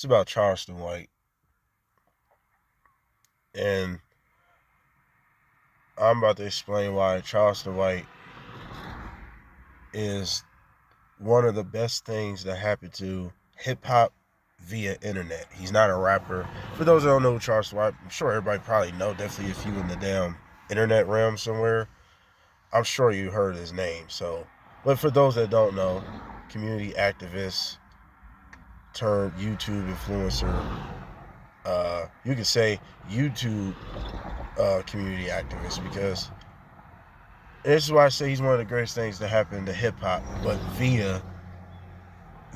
It's about Charleston White. And I'm about to explain why Charleston White is one of the best things that happened to hip hop via internet. He's not a rapper. For those that don't know who Charleston White, I'm sure everybody probably know. Definitely if you in the damn internet realm somewhere, I'm sure you heard his name. So, but for those that don't know, community activist turned YouTube influencer. You could say YouTube community activist because this is why I say he's one of the greatest things that happened to hip hop, but via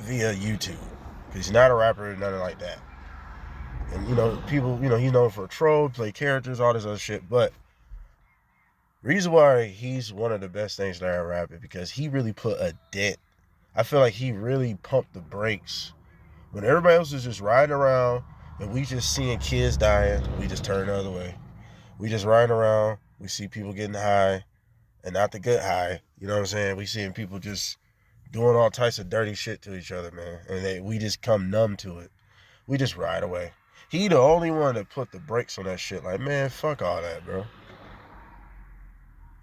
YouTube. Because he's not a rapper, nothing like that. And people, he's known for a troll, play characters, all this other shit. But the reason why he's one of the best things that ever happened because he really put a dent. I feel like he really pumped the brakes. When everybody else is just riding around and we just seeing kids dying, we just turn the other way. We just riding around, we see people getting high, and not the good high. You know what I'm saying? We seeing people just doing all types of dirty shit to each other, man. And we just come numb to it. We just ride away. He the only one that put the brakes on that shit. Like, man, fuck all that, bro.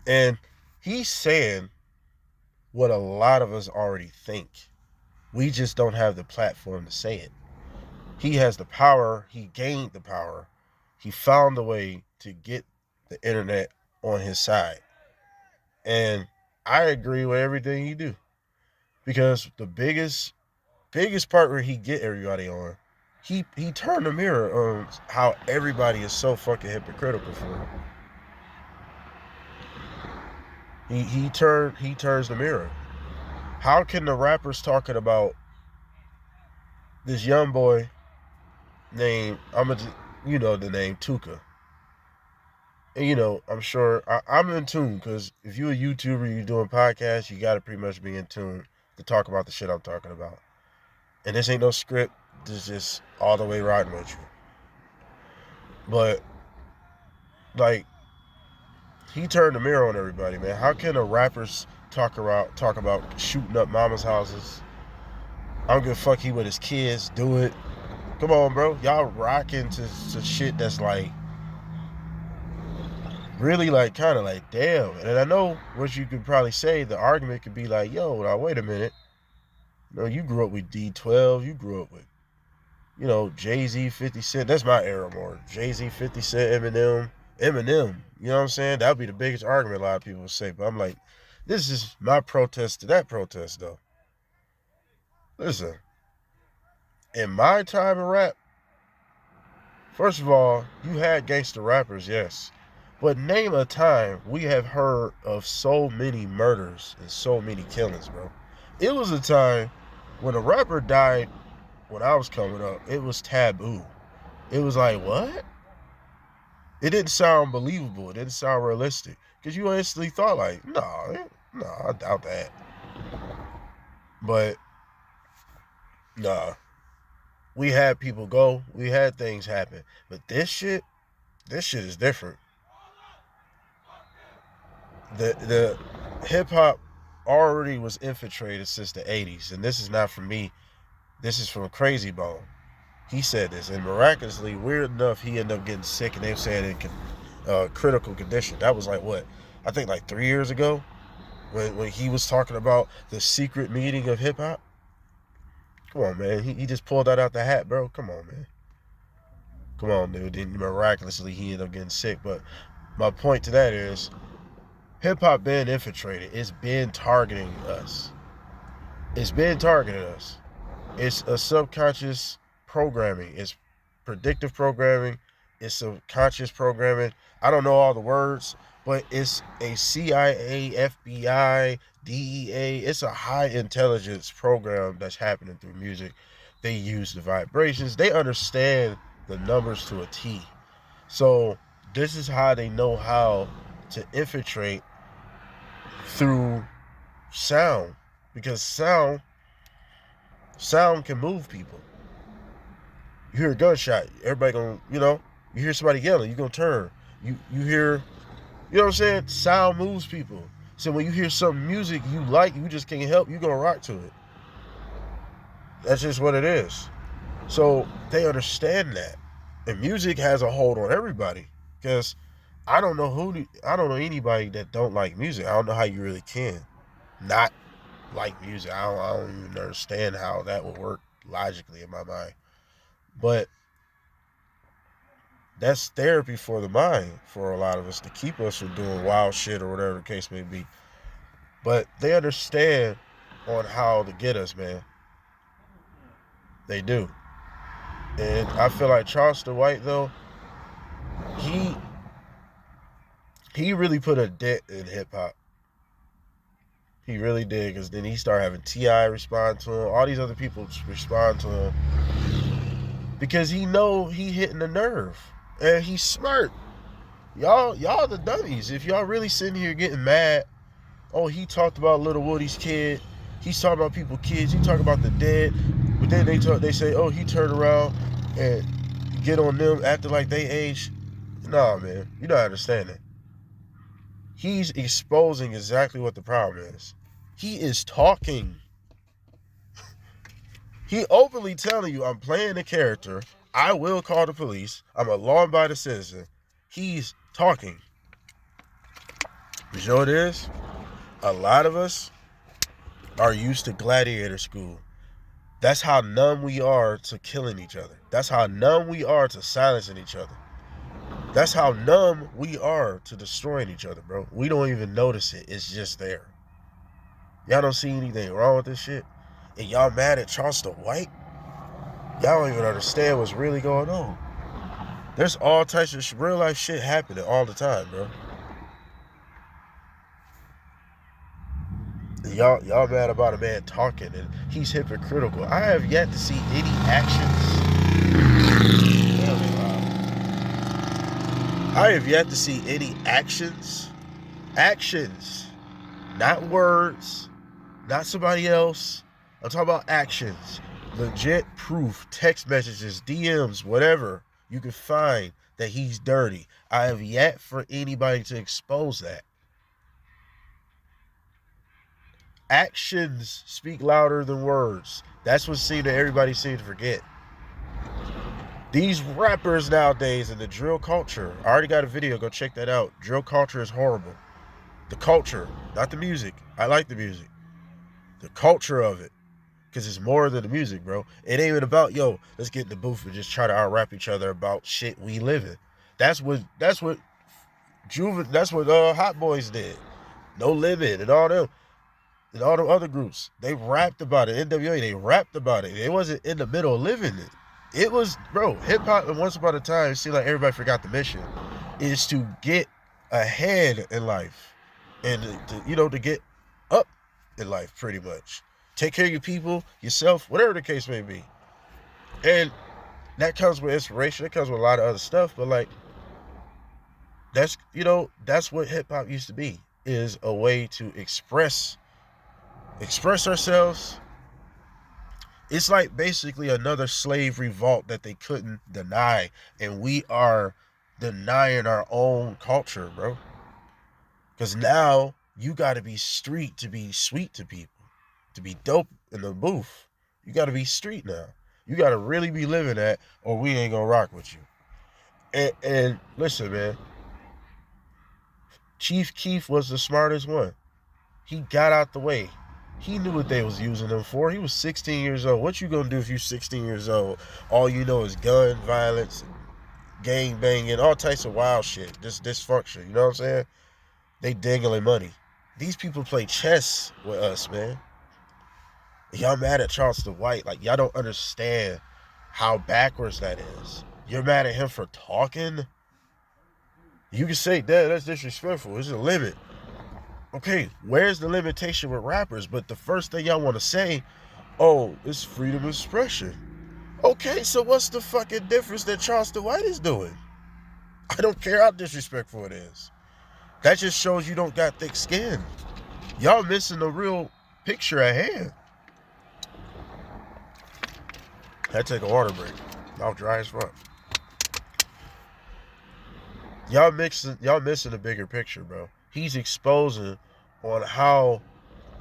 And he's saying what a lot of us already think. We just don't have the platform to say it. He has the power. He gained the power. He found a way to get the internet on his side. And I agree with everything he do. Because the biggest part where he get everybody on, he turned the mirror on how everybody is so fucking hypocritical for him. He turns the mirror. How can the rappers talking about this young boy named the name Tuka? And I'm sure I'm in tune because if you're a YouTuber, you're doing podcasts, you got to pretty much be in tune to talk about the shit I'm talking about. And this ain't no script. This is just all the way riding with you. But like, he turned the mirror on everybody, man. How can the rappers talk about shooting up mama's houses? I don't give a fuck. He with his kids do it. Come on, bro. Y'all rocking to shit that's like really like kind of like damn. And I know what you could probably say. The argument could be like, yo, now wait a minute. You grew up with D12. You grew up with Jay-Z, 50 Cent. That's my era more. Jay-Z, 50 Cent, Eminem. You know what I'm saying? That would be the biggest argument a lot of people would say. But I'm like, this is my protest to that protest, though. Listen, in my time in rap, first of all, you had gangster rappers, yes. But name a time we have heard of so many murders and so many killings, bro. It was a time when a rapper died when I was coming up, it was taboo. It was like, what? It didn't sound believable. It didn't sound realistic. Because you instantly thought like, no, I doubt that. But, nah. We had people go. We had things happen. But this shit is different. The hip-hop already was infiltrated since the 80s. And this is not from me. This is from Crazy Bone. He said this, and miraculously, weird enough, he ended up getting sick, and they said in critical condition. That was like what? I think like 3 years ago, when he was talking about the secret meeting of hip hop. Come on, man. He just pulled that out the hat, bro. Come on, man. Come on, dude. And miraculously, he ended up getting sick. But my point to that is, hip hop been infiltrated. It's been targeting us. It's been targeting us. It's a subconscious programming. It's predictive programming. It's subconscious programming. I don't know all the words, but it's a CIA, FBI, DEA. It's a high intelligence program that's happening through music. They use the vibrations. They understand the numbers to a T. So this is how they know how to infiltrate through sound, because sound can move people. You hear a gunshot, everybody gonna, you hear somebody yelling, you gonna turn. You hear, you know what I'm saying? Sound moves people. So when you hear some music you like, you just can't help, you gonna rock to it. That's just what it is. So they understand that. And music has a hold on everybody. Because I don't know anybody that don't like music. I don't know how you really can not like music. I don't even understand how that would work logically in my mind. But that's therapy for the mind for a lot of us to keep us from doing wild shit or whatever the case may be. But they understand on how to get us, man. They do. And I feel like Charleston White though, he he really put a dent in hip hop. He really did, because then he started having T.I. respond to him, all these other people respond to him, because he know he hitting the nerve, and he's smart. Y'all the dummies. If y'all really sitting here getting mad, oh, he talked about Little Woody's kid, he's talking about people's kids, he talking about the dead, but then they say, oh, he turned around and get on them acting like they age. Nah, man, you don't understand it. He's exposing exactly what the problem is. He is talking. He openly telling you, I'm playing a character. I will call the police. I'm a law-abiding citizen. He's talking. You know what it is? A lot of us are used to gladiator school. That's how numb we are to killing each other. That's how numb we are to silencing each other. That's how numb we are to destroying each other, bro. We don't even notice it. It's just there. Y'all don't see anything wrong with this shit? And y'all mad at Charleston White? Y'all don't even understand what's really going on. There's all types of real life shit happening all the time, bro. And y'all mad about a man talking and he's hypocritical. I have yet to see any actions. I have yet to see any actions. Actions. Not words. Not somebody else. I'm talking about actions. Legit proof. Text messages, DMs, whatever you can find that he's dirty. I have yet for anybody to expose that. Actions speak louder than words. That's what everybody seems to forget. These rappers nowadays in the drill culture, I already got a video, go check that out. Drill culture is horrible. The culture, not the music. I like the music. The culture of it. Because it's more than the music, bro. It ain't even about, yo, let's get in the booth and just try to out-rap each other about shit we live in. That's what Hot Boys did. No Limit and all them. And all the other groups. They rapped about it. NWA, they rapped about it. It wasn't in the middle of living it. It was, bro, hip-hop, and once upon a time, it seemed like everybody forgot the mission, is to get ahead in life. And, to get up in life, pretty much. Take care of your people, yourself, whatever the case may be. And that comes with inspiration. It comes with a lot of other stuff. But, like, that's what hip-hop used to be, is a way to express ourselves. It's like basically another slave revolt that they couldn't deny. And we are denying our own culture, bro. Because now you got to be street to be sweet to people. To be dope in the booth. You got to be street now. You got to really be living that, or we ain't going to rock with you. And listen, man. Chief Keef was the smartest one. He got out the way. He knew what they was using him for. He was 16 years old. What you gonna do if you're 16 years old? All you know is gun violence, gang banging, all types of wild shit. Just dysfunction. You know what I'm saying? They dangling money. These people play chess with us, man. Y'all mad at Charleston White. Like, y'all don't understand how backwards that is. You're mad at him for talking? You can say, Dad, that's disrespectful. There's a limit. Okay, where's the limitation with rappers? But the first thing y'all want to say, oh, it's freedom of expression. Okay, so what's the fucking difference that Charleston White is doing? I don't care how disrespectful it is. That just shows you don't got thick skin. Y'all missing the real picture at hand. I had to take a water break. Mouth dry as fuck. Y'all missing the bigger picture, bro. He's exposing on how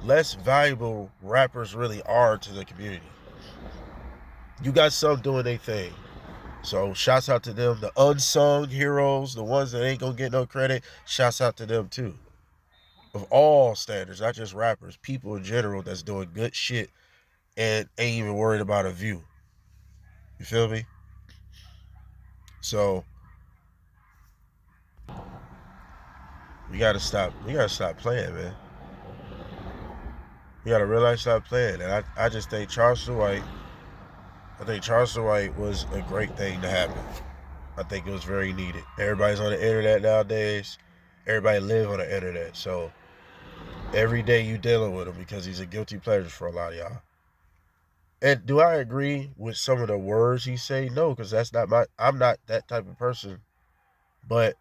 less valuable rappers really are to the community. You got some doing their thing. So shouts out to them. The unsung heroes, the ones that ain't gonna get no credit, shouts out to them too. Of all standards, not just rappers, people in general that's doing good shit and ain't even worried about a view. You feel me? So we gotta stop. We gotta stop playing, man. We gotta realize stop playing. And I just think Charleston White. I think Charleston White was a great thing to happen. I think it was very needed. Everybody's on the internet nowadays. Everybody live on the internet. So every day you dealing with him because he's a guilty pleasure for a lot of y'all. And do I agree with some of the words he say? No, because that's not I'm not that type of person. But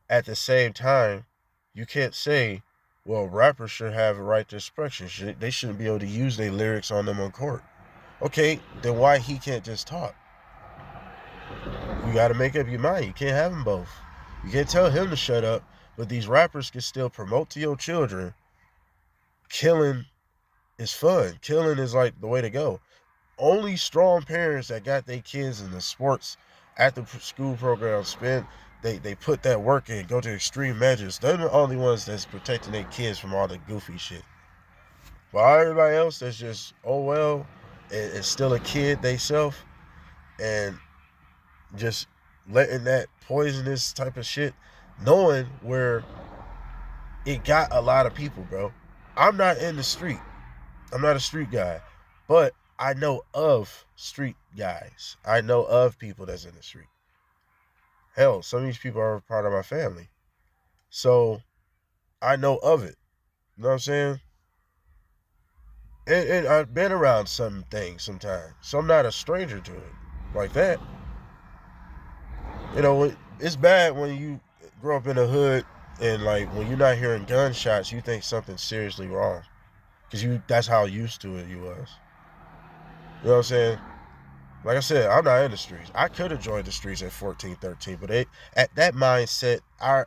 at the same time, you can't say, well, rappers should have a right to expression. They shouldn't be able to use their lyrics on them on court. Okay, then why he can't just talk? You got to make up your mind. You can't have them both. You can't tell him to shut up, but these rappers can still promote to your children. Killing is fun. Killing is like the way to go. Only strong parents that got their kids in the sports after school program spend they put that work in, go to extreme measures. They're the only ones that's protecting their kids from all the goofy shit. While everybody else that's just, oh well, and still a kid they self and just letting that poisonous type of shit, knowing where it got a lot of people, bro. I'm not in the street. I'm not a street guy. But I know of street guys. I know of people that's in the street. Hell, some of these people are part of my family. So I know of it. You know what I'm saying? And I've been around some things sometimes. So I'm not a stranger to it. Like that. You know, it's bad when you grow up in the hood and like when you're not hearing gunshots, you think something's seriously wrong. Because that's how used to it you was. You know what I'm saying? Like I said, I'm not in the streets. I could have joined the streets at 14, 13, but at that mindset, I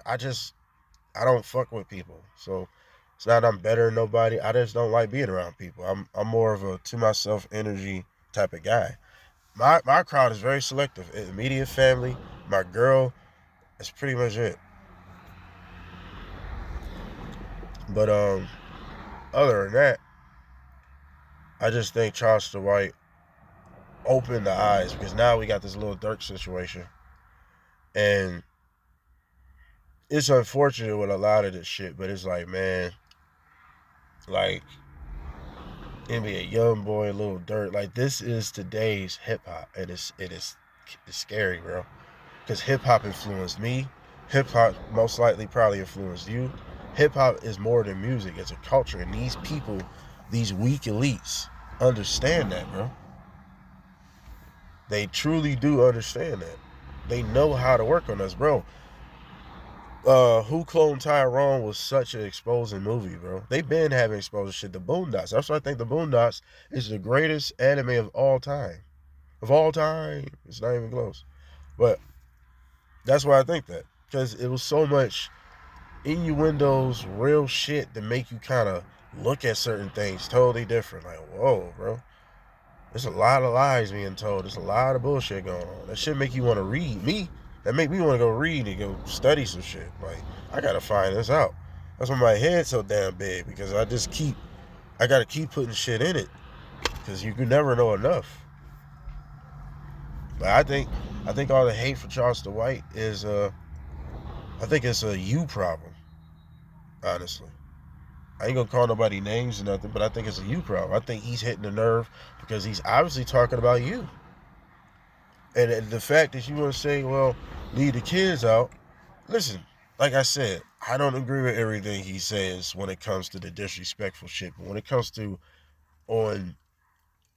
don't fuck with people. So it's not I'm better than nobody. I just don't like being around people. I'm more of a to myself energy type of guy. My crowd is very selective. Immediate family, my girl, that's pretty much it. But other than that, I just think Charleston White opened the eyes because now we got this little Dirk situation. And it's unfortunate with a lot of this shit, but it's like, man, like NBA young boy, little Dirk, like this is today's hip hop, and it's scary, bro. Because hip hop influenced me. Hip hop most likely probably influenced you. Hip hop is more than music; it's a culture, and these people, these weak elites, understand that, bro. They truly do understand that. They know how to work on us, bro. Who Cloned Tyrone was such an exposing movie, bro. They've been having exposure shit. The Boondocks. That's why I think the Boondocks is the greatest anime of all time. Of all time. It's not even close. But that's why I think that. Because it was so much innuendos, real shit that make you kind of look at certain things totally different. Like, whoa, bro. There's a lot of lies being told. There's a lot of bullshit going on. That shit make you want to read. That make me want to go read and go study some shit. Like, I gotta find this out. That's why my head's so damn big because I gotta keep putting shit in it because you can never know enough. But I think all the hate for Charleston White is, I think it's a you problem. Honestly, I ain't gonna call nobody names or nothing, but I think it's a you problem. I think he's hitting the nerve because he's obviously talking about you. And the fact that you want to say, well, leave the kids out. Listen, like I said, I don't agree with everything he says when it comes to the disrespectful shit. But when it comes to on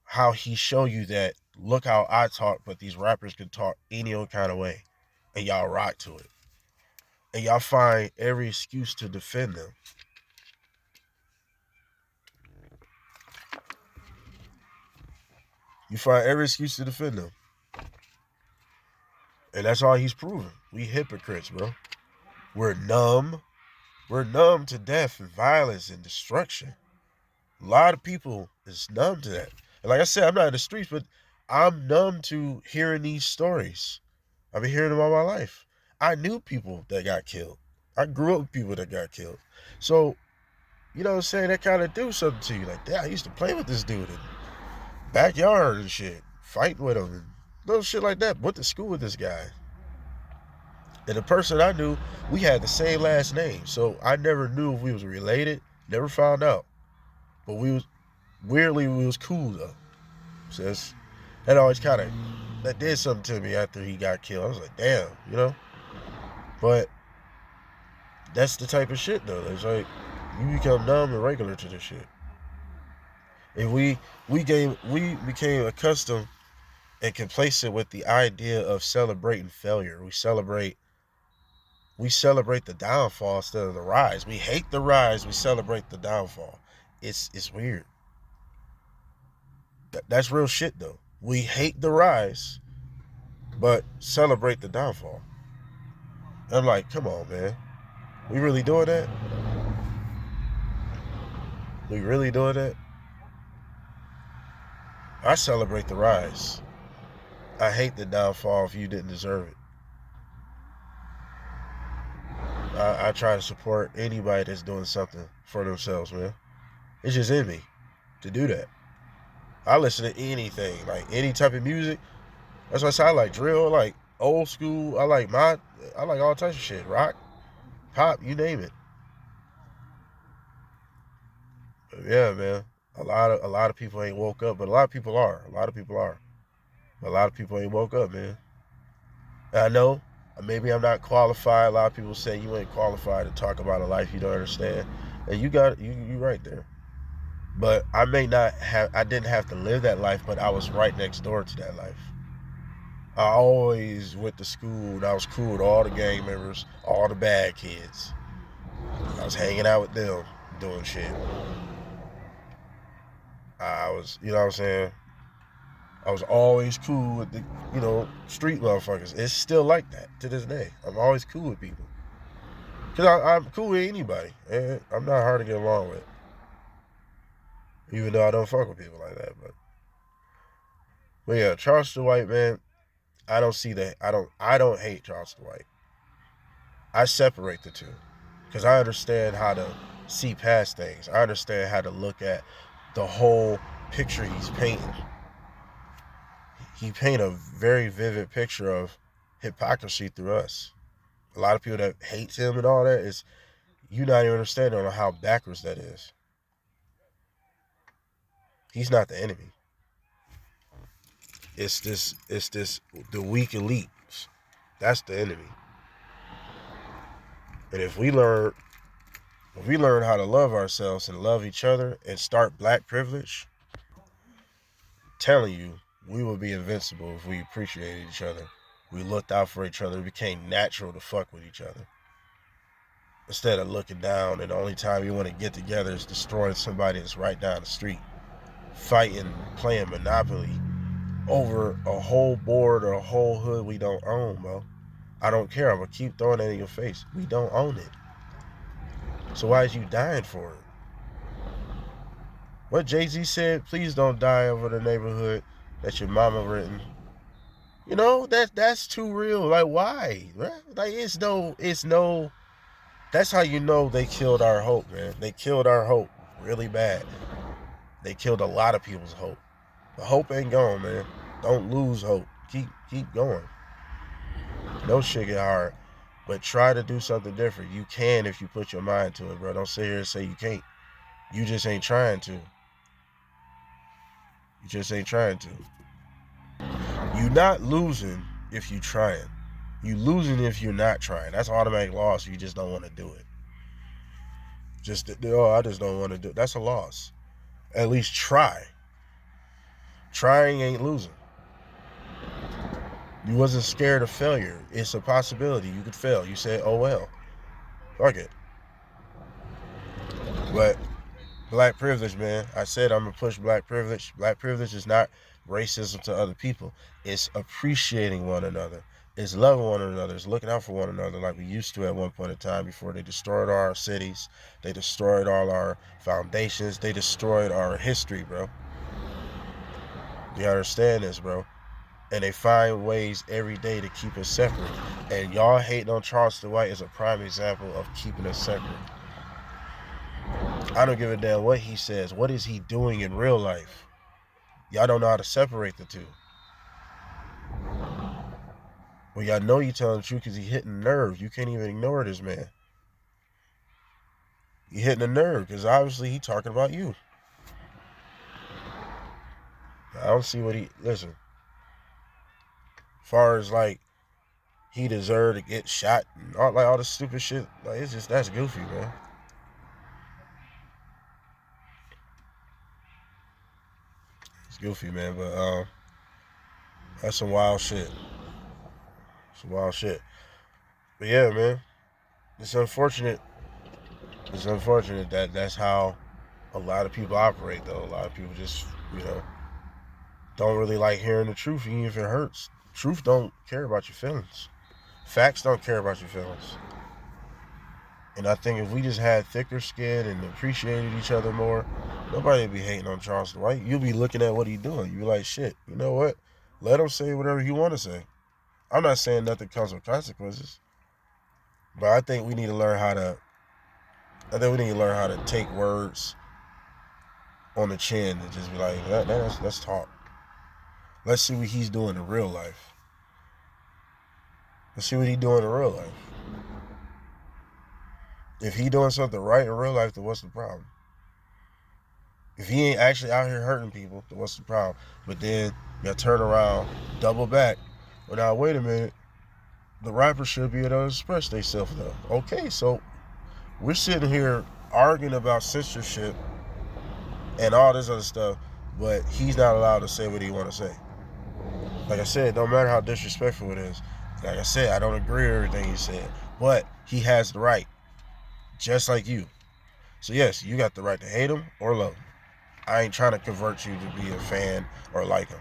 how he show you that, look how I talk, but these rappers can talk any old kind of way. And y'all rock to it. And y'all find every excuse to defend them. You find every excuse to defend them. And that's all he's proven. We hypocrites, bro. We're numb. We're numb to death and violence and destruction. A lot of people is numb to that. And like I said, I'm not in the streets, but I'm numb to hearing these stories. I've been hearing them all my life. I knew people that got killed. I grew up with people that got killed. So, you know what I'm saying? That kind of do something to you. Like, damn, I used to play with this dude in the backyard and shit, fight with him and little shit like that. Went to school with this guy. And the person I knew, we had the same last name. So I never knew if we was related. Never found out. But weirdly, we was cool though. So that always kind of, that did something to me after he got killed. I was like, damn, you know? But that's the type of shit though. It's like, you become numb and regular to this shit. And we became accustomed and complacent with the idea of celebrating failure. We celebrate the downfall instead of the rise. We hate the rise, we celebrate the downfall. It's weird. That's real shit though. We hate the rise, but celebrate the downfall. I'm like, come on, man. We really doing that? We really doing that? I celebrate the rise. I hate the downfall if you didn't deserve it. I try to support anybody that's doing something for themselves, man. It's just in me to do that. I listen to anything, like any type of music. That's why I say I like drill, I like old school, I like all types of shit. Rock, pop, you name it. But yeah, man. A lot of people ain't woke up, but a lot of people are. A lot of people are. But a lot of people ain't woke up, man. And I know maybe I'm not qualified. A lot of people say you ain't qualified to talk about a life you don't understand. And you right there. But I didn't have to live that life, but I was right next door to that life. I always went to school and I was cool with all the gang members, all the bad kids. I was hanging out with them, doing shit. I was, you know what I'm saying? I was always cool with the, street motherfuckers. It's still like that to this day. I'm always cool with people. Because I'm cool with anybody. And I'm not hard to get along with. Even though I don't fuck with people like that. But yeah, Charleston White, man, I don't see that. I don't hate Charleston White. I separate the two. Because I understand how to see past things. I understand how to look at the whole picture he's painting. He painted a very vivid picture of hypocrisy through us. A lot of people that hate him and all that is, you not even understanding on how backwards that is. He's not the enemy. It's the weak elites. That's the enemy. And if we learn how to love ourselves and love each other and start black privilege, I'm telling you, we would be invincible if we appreciated each other. We looked out for each other. It became natural to fuck with each other. Instead of looking down and the only time you want to get together is destroying somebody that's right down the street. Fighting, playing Monopoly over a whole board or a whole hood we don't own, bro. I don't care. I'm going to keep throwing that in your face. We don't own it. So why is you dying for it? What Jay-Z said, please don't die over the neighborhood that your mama written. You know, that's too real. Like, why? Like, it's no, that's how you know they killed our hope, man. They killed our hope really bad. They killed a lot of people's hope. The hope ain't gone, man. Don't lose hope. Keep going. No shit get hard. But try to do something different. You can if you put your mind to it, bro. Don't sit here and say you can't. You just ain't trying to. You just ain't trying to. You're not losing if you trying. You losing if you're not trying. That's automatic loss. You just don't want to do it. I just don't want to do it. That's a loss. At least try. Trying ain't losing. You wasn't scared of failure. It's a possibility. You could fail. You said, oh well. Fuck it. But black privilege, man. I said I'm going to push black privilege. Black privilege is not racism to other people. It's appreciating one another. It's loving one another. It's looking out for one another like we used to at one point in time before they destroyed our cities. They destroyed all our foundations. They destroyed our history, bro. You understand this, bro? And they find ways every day to keep us separate. And y'all hating on Charleston White is a prime example of keeping us separate. I don't give a damn what he says. What is he doing in real life? Y'all don't know how to separate the two. Well, y'all know you telling the truth because he hitting nerves. You can't even ignore this man. He hitting a nerve because obviously he talking about you. I don't see what he... Listen. As far as like he deserved to get shot and all this stupid shit, like it's just, that's goofy, man. It's goofy, man. But that's some wild shit. Some wild shit. But yeah, man. It's unfortunate. It's unfortunate that that's how a lot of people operate, though. A lot of people just, don't really like hearing the truth, even if it hurts. Truth don't care about your feelings. Facts don't care about your feelings. And I think if we just had thicker skin and appreciated each other more, nobody would be hating on Charleston White. You'll be looking at what he's doing. You'll be like, shit, you know what? Let him say whatever he want to say. I'm not saying nothing comes with consequences. But I think we need to learn how to take words on the chin and just be like, let's talk. Let's see what he's doing in real life. Let's see what he's doing in real life. If he doing something right in real life, then what's the problem? If he ain't actually out here hurting people, then what's the problem? But then you turn around, double back. Well, now, wait a minute. The rappers should be able to express themselves, though. Okay, so we're sitting here arguing about censorship and all this other stuff, but he's not allowed to say what he want to say. Like I said, no matter how disrespectful it is. Like I said, I don't agree with everything he said, but he has the right, just like you. So yes, you got the right to hate him or love him. I ain't trying to convert you to be a fan or like him.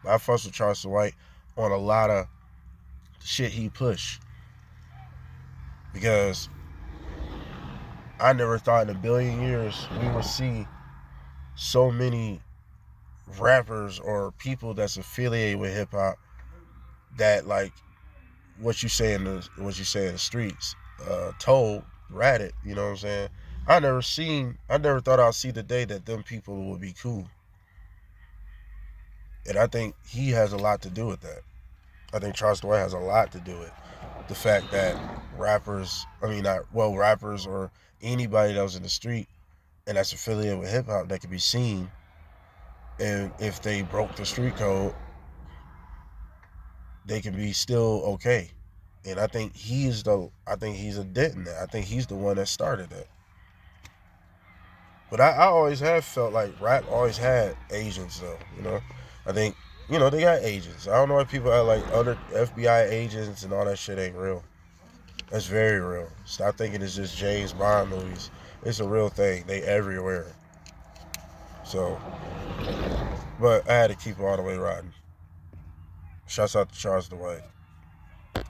But I fuss with Charleston White on a lot of shit he pushed. Because I never thought in a billion years we would see so many rappers or people that's affiliated with hip hop that like what you say in the streets, told, ratted, you know what I'm saying? I never thought I'd see the day that them people would be cool. And I think he has a lot to do with that. I think Charleston White has a lot to do with the fact that rappers or anybody that was in the street and that's affiliated with hip hop that could be seen, and if they broke the street code, they can be still okay. And I think he's a dent in that. I think he's the one that started that. But I always have felt like rap always had agents, though. I think, they got agents. I don't know why people are like other FBI agents and all that shit ain't real. That's very real. Stop thinking it's just James Bond movies. It's a real thing. They everywhere. So, but I had to keep it all the way riding. Shouts out to Charleston White.